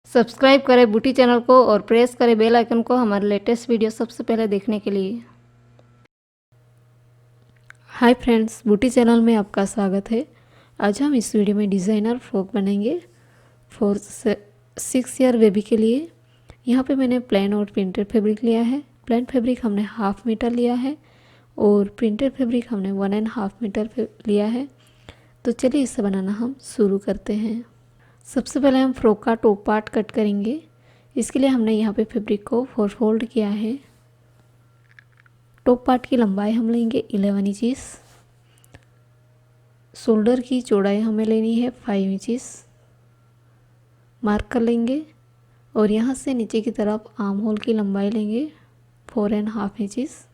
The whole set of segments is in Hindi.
सब्सक्राइब करें बूटी चैनल को और प्रेस करें बेल आइकन को हमारे लेटेस्ट वीडियो सबसे पहले देखने के लिए। हाय फ्रेंड्स, बूटी चैनल में आपका स्वागत है। आज हम इस वीडियो में डिज़ाइनर फ्रॉक बनेंगे फॉर 6 ईयर बेबी के लिए। यहाँ पे मैंने प्लेन और प्रिंटेड फैब्रिक लिया है। प्लेन फैब्रिक हमने 1/2 मीटर लिया है और प्रिंटेड फैब्रिक हमने 1.5 मीटर लिया है। तो चलिए इसे बनाना हम शुरू करते हैं। सबसे पहले हम फ्रॉक का टॉप पार्ट कट करेंगे। इसके लिए हमने यहाँ पे फैब्रिक को 4 फोल्ड किया है। टॉप पार्ट की लंबाई हम लेंगे 11 इंचेस। शोल्डर की चौड़ाई हमें लेनी है 5 इंचेस। मार्क कर लेंगे और यहाँ से नीचे की तरफ आर्म होल की लंबाई लेंगे 4.5 इंचेस।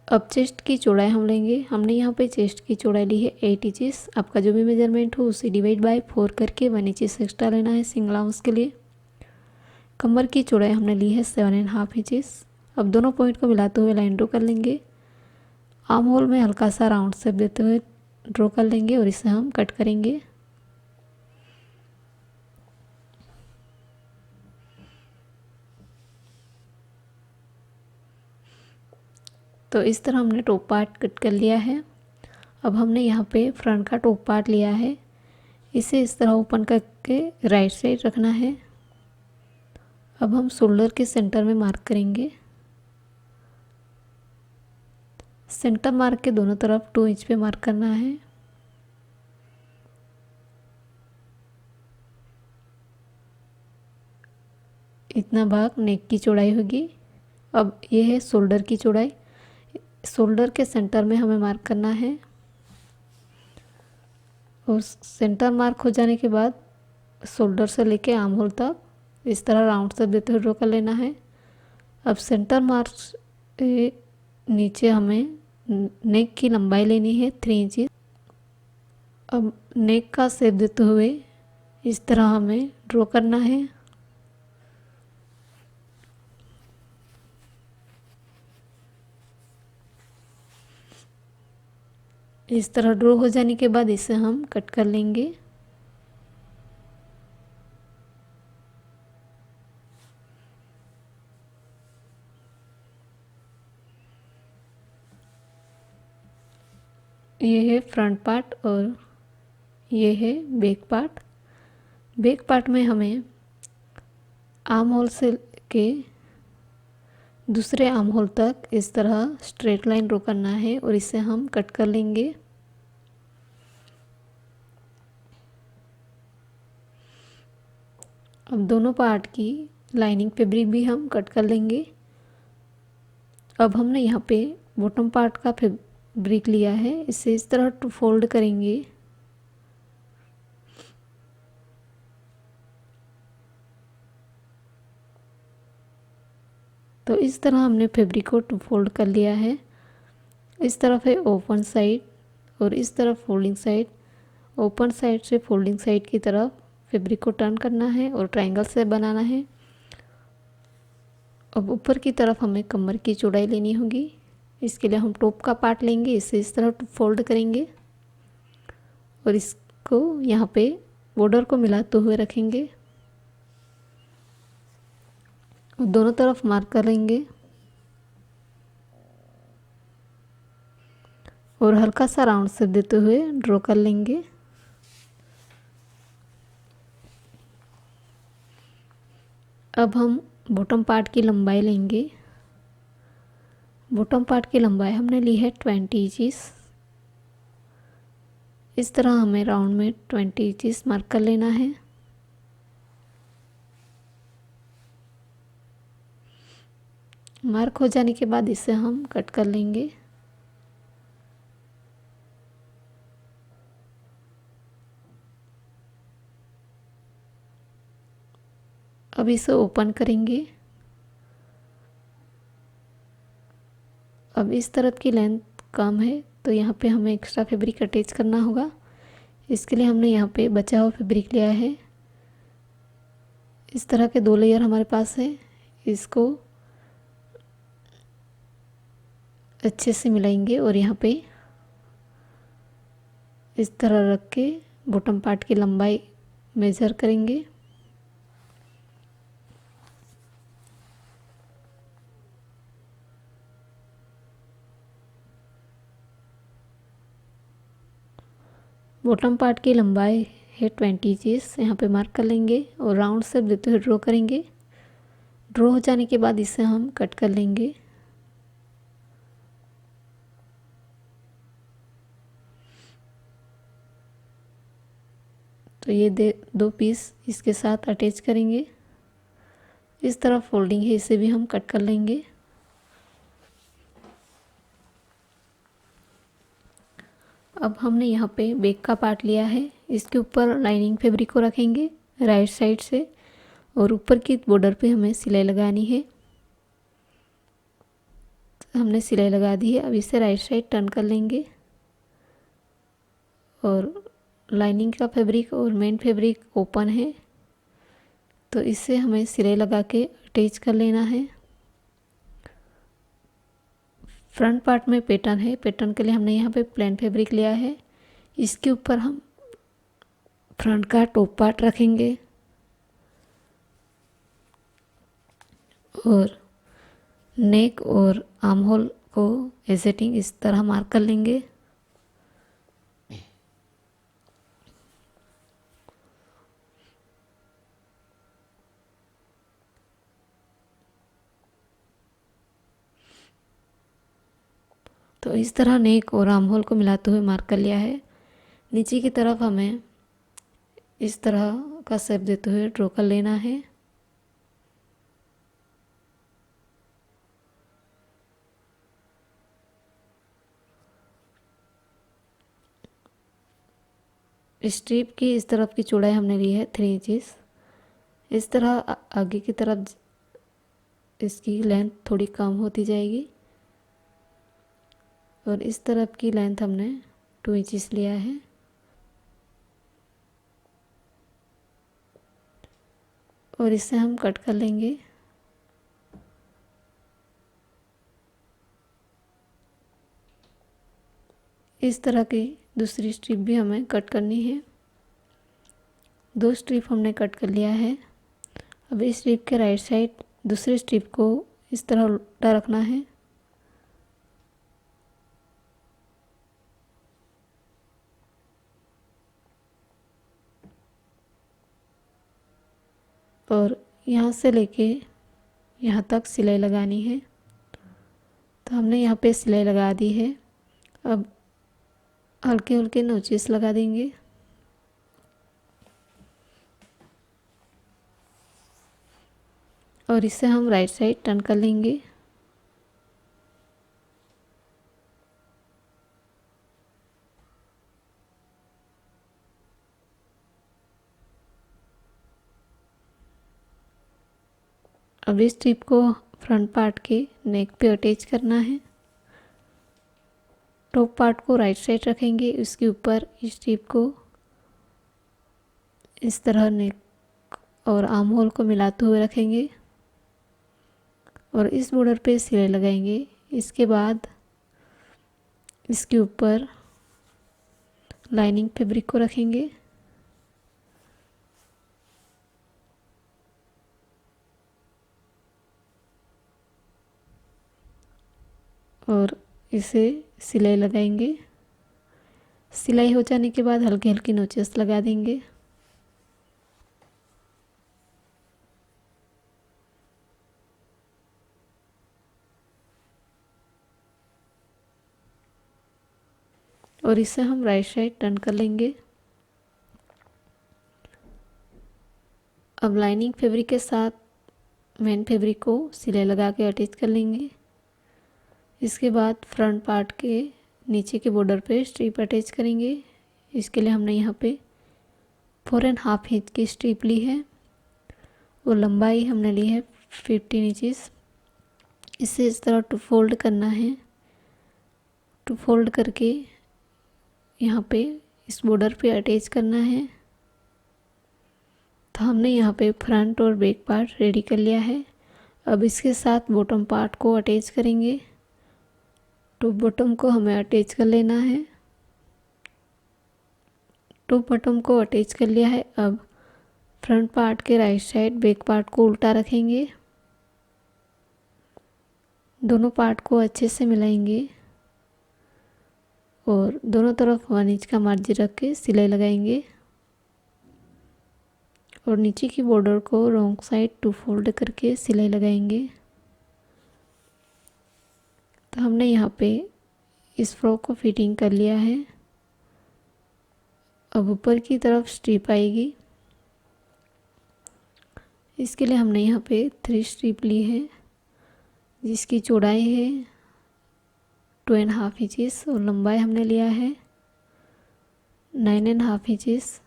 अब चेस्ट की चौड़ाई हम लेंगे। हमने यहाँ पे चेस्ट की चौड़ाई ली है 8 इंचेस। आपका जो भी मेजरमेंट हो उसे डिवाइड बाय 4 करके 1 इंचेस एक्स्ट्रा लेना है सिंगल आर्म्स के लिए। कमर की चौड़ाई हमने ली है 7.5 इंचेस। अब दोनों पॉइंट को मिलाते हुए लाइन ड्रॉ कर लेंगे। आर्म होल में हल्का सा राउंड शेप देते हुए ड्रॉ कर लेंगे और इसे हम कट करेंगे। तो इस तरह हमने टॉप पार्ट कट कर लिया है। अब हमने यहाँ पे फ्रंट का टॉप पार्ट लिया है। इसे इस तरह ओपन करके राइट साइड रखना है। अब हम शोल्डर के सेंटर में मार्क करेंगे। सेंटर मार्क के दोनों तरफ 2 इंच पे मार्क करना है। इतना भाग नेक की चौड़ाई होगी। अब ये है शोल्डर की चौड़ाई। शोल्डर के सेंटर में हमें मार्क करना है और सेंटर मार्क हो जाने के बाद शोल्डर से लेके आर्म होल तक इस तरह राउंड शेप देते हुए ड्रॉ कर लेना है। अब सेंटर मार्क नीचे हमें नेक की लंबाई लेनी है 3 इंच। अब नेक का शेप देते हुए इस तरह हमें ड्रॉ करना है। इस तरह ड्रॉ हो जाने के बाद इसे हम कट कर लेंगे। ये है फ्रंट पार्ट और ये है बैक पार्ट। बैक पार्ट में हमें आर्म होल से के दूसरे आर्म होल तक इस तरह स्ट्रेट लाइन ड्रॉ करना है और इसे हम कट कर लेंगे। अब दोनों पार्ट की लाइनिंग फैब्रिक भी हम कट कर लेंगे। अब हमने यहाँ पे बॉटम पार्ट का फैब्रिक लिया है। इसे इस तरह टू फोल्ड करेंगे। तो इस तरह हमने फैब्रिक को टू फोल्ड कर लिया है। इस तरफ है ओपन साइड और इस तरफ फोल्डिंग साइड। ओपन साइड से फोल्डिंग साइड की तरफ फैब्रिक को टर्न करना है और ट्रायंगल से बनाना है। अब ऊपर की तरफ हमें कमर की चौड़ाई लेनी होगी। इसके लिए हम टॉप का पार्ट लेंगे। इसे इस तरह फोल्ड करेंगे और इसको यहाँ पे बॉर्डर को मिलाते हुए रखेंगे और दोनों तरफ मार्क कर लेंगे और हल्का सा राउंड शेप देते हुए ड्रॉ कर लेंगे। अब हम बॉटम पार्ट की लंबाई लेंगे। बॉटम पार्ट की लंबाई हमने ली है 20 इंचेस। इस तरह हमें राउंड में 20 इंचेस मार्क कर लेना है। मार्क हो जाने के बाद इसे हम कट कर लेंगे। अब इसे ओपन करेंगे। अब इस तरफ की लेंथ कम है तो यहाँ पे हमें एक्स्ट्रा फैब्रिक अटैच करना होगा। इसके लिए हमने यहाँ पे बचा हुआ फैब्रिक लिया है। इस तरह के 2 लेयर हमारे पास है। इसको अच्छे से मिलाएंगे और यहाँ पे इस तरह रख के बॉटम पार्ट की लंबाई मेज़र करेंगे। बॉटम पार्ट की लंबाई है 20 इंचेस, यहाँ पे मार्क कर लेंगे और राउंड शेप देते हुए ड्रॉ करेंगे। ड्रॉ हो जाने के बाद इसे हम कट कर लेंगे। तो ये दो पीस इसके साथ अटैच करेंगे। इस तरह फोल्डिंग है, इसे भी हम कट कर लेंगे। अब हमने यहाँ पे बैक का पार्ट लिया है, इसके ऊपर लाइनिंग फैब्रिक को रखेंगे राइट साइड से और ऊपर की बॉर्डर पे हमें सिलाई लगानी है। तो हमने सिलाई लगा दी है। अब इसे राइट साइड टर्न कर लेंगे और लाइनिंग का फैब्रिक और मेन फैब्रिक ओपन है, तो इससे हमें सिलाई लगा के अटैच कर लेना है। फ्रंट पार्ट में पैटर्न है, पैटर्न के लिए हमने यहाँ पे प्लेन फैब्रिक लिया है। इसके ऊपर हम फ्रंट का टॉप पार्ट रखेंगे और नेक और आर्म होल को एसेटिंग इस तरह मार्क कर लेंगे। तो इस तरह नेक और आर्म होल को मिलाते हुए मार्क कर लिया है। नीचे की तरफ हमें इस तरह का शेप देते हुए ड्रॉ कर लेना है। स्ट्रिप की इस तरफ की चौड़ाई हमने ली है 3 इंचेस। इस तरह आगे की तरफ इसकी लेंथ थोड़ी कम होती जाएगी और इस तरफ की लेंथ हमने 2 इंचेस लिया है। और इसे हम कट कर लेंगे। इस तरह की दूसरी स्ट्रिप भी हमें कट करनी है। 2 स्ट्रिप हमने कट कर लिया है। अब इस स्ट्रिप के राइट साइड दूसरी स्ट्रिप को इस तरह उल्टा रखना है और यहाँ से लेके यहाँ तक सिलाई लगानी है। तो हमने यहाँ पे सिलाई लगा दी है। अब हल्के हल्के नोचेस लगा देंगे। और इसे हम राइट साइड टर्न कर लेंगे। अब इस स्ट्रिप को फ्रंट पार्ट के नेक पे अटैच करना है। टॉप पार्ट को राइट साइड रखेंगे, उसके ऊपर इस स्ट्रिप को इस तरह नेक और आर्म होल को मिलाते हुए रखेंगे और इस बॉर्डर पे सिलाई लगाएंगे। इसके बाद इसके ऊपर लाइनिंग फैब्रिक को रखेंगे और इसे सिलाई लगाएंगे। सिलाई हो जाने के बाद हल्की हल्की नोचेस लगा देंगे। और इसे हम राइट साइड टर्न कर लेंगे। अब लाइनिंग फैब्रिक के साथ मेन फैब्रिक को सिलाई लगा के अटैच कर लेंगे। इसके बाद फ्रंट पार्ट के नीचे के बॉर्डर पे स्ट्रिप अटैच करेंगे। इसके लिए हमने यहाँ पे 4.5 इंच की स्ट्रिप ली है और लंबाई हमने ली है 15 इंचेस। इसे इस तरह टू फोल्ड करना है। टू फोल्ड करके यहाँ पे इस बॉर्डर पे अटैच करना है। तो हमने यहाँ पे फ्रंट और बैक पार्ट रेडी कर लिया है। अब इसके साथ बॉटम पार्ट को अटैच करेंगे। तो बॉटम को हमें अटैच कर लेना है। टू बटन को अटैच कर लिया है। अब फ्रंट पार्ट के राइट साइड बैक पार्ट को उल्टा रखेंगे, दोनों पार्ट को अच्छे से मिलाएंगे और दोनों तरफ 1 इंच का मार्जिन रख के सिलाई लगाएंगे और नीचे की बॉर्डर को रॉन्ग साइड 2 फोल्ड करके सिलाई लगाएंगे। तो हमने यहाँ पे इस फ्रॉक को फिटिंग कर लिया है। अब ऊपर की तरफ स्ट्रिप आएगी, इसके लिए हमने यहाँ पे 3 स्ट्रिप ली है जिसकी चौड़ाई है 2.5 इंचेस और लंबाई हमने लिया है 9.5 इंचेस।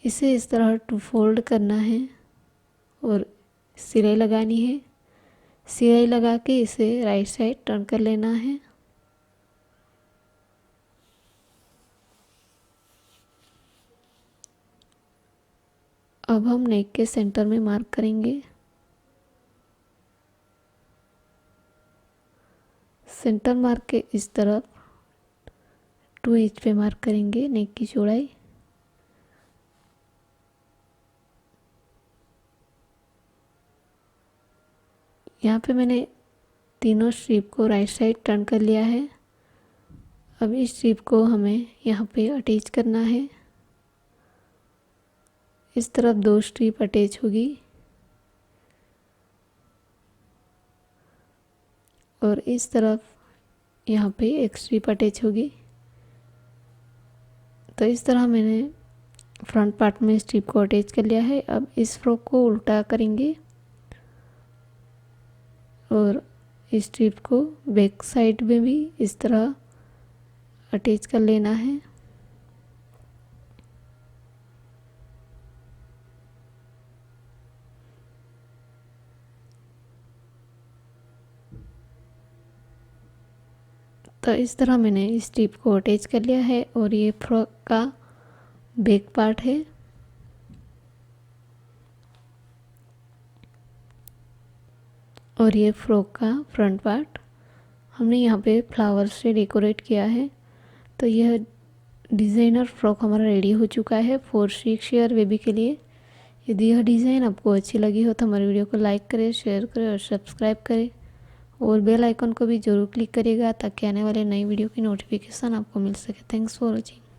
इसे इस तरह 2 फोल्ड करना है और सिलाई लगानी है। सिलाई लगा के इसे राइट साइड टर्न कर लेना है। अब हम नेक के सेंटर में मार्क करेंगे। सेंटर मार्क के इस तरफ 2 इंच पे मार्क करेंगे नेक की चौड़ाई। यहाँ पे मैंने तीनों स्ट्रिप को राइट साइड टर्न कर लिया है। अब इस स्ट्रिप को हमें यहाँ पे अटैच करना है। इस तरफ 2 स्ट्रिप अटैच होगी और इस तरफ यहाँ पे एक स्ट्रिप अटैच होगी। तो इस तरह मैंने फ्रंट पार्ट में स्ट्रिप को अटैच कर लिया है। अब इस फ्रॉक को उल्टा करेंगे और इस स्ट्रिप को बैक साइड में भी इस तरह अटैच कर लेना है। तो इस तरह मैंने इस स्ट्रिप को अटैच कर लिया है और ये फ्रॉक का बैक पार्ट है। और ये फ्रॉक का फ्रंट पार्ट। हमने यहाँ पे फ्लावर से डेकोरेट किया है। तो यह डिज़ाइनर फ्रॉक हमारा रेडी हो चुका है 4-6 ईयर बेबी के लिए। यदि यह डिज़ाइन आपको अच्छी लगी हो तो हमारे वीडियो को लाइक करें, शेयर करें और सब्सक्राइब करें और बेल आइकन को भी ज़रूर क्लिक करिएगा ताकि आने वाले नई वीडियो की नोटिफिकेशन आपको मिल सके। Thanks for watching.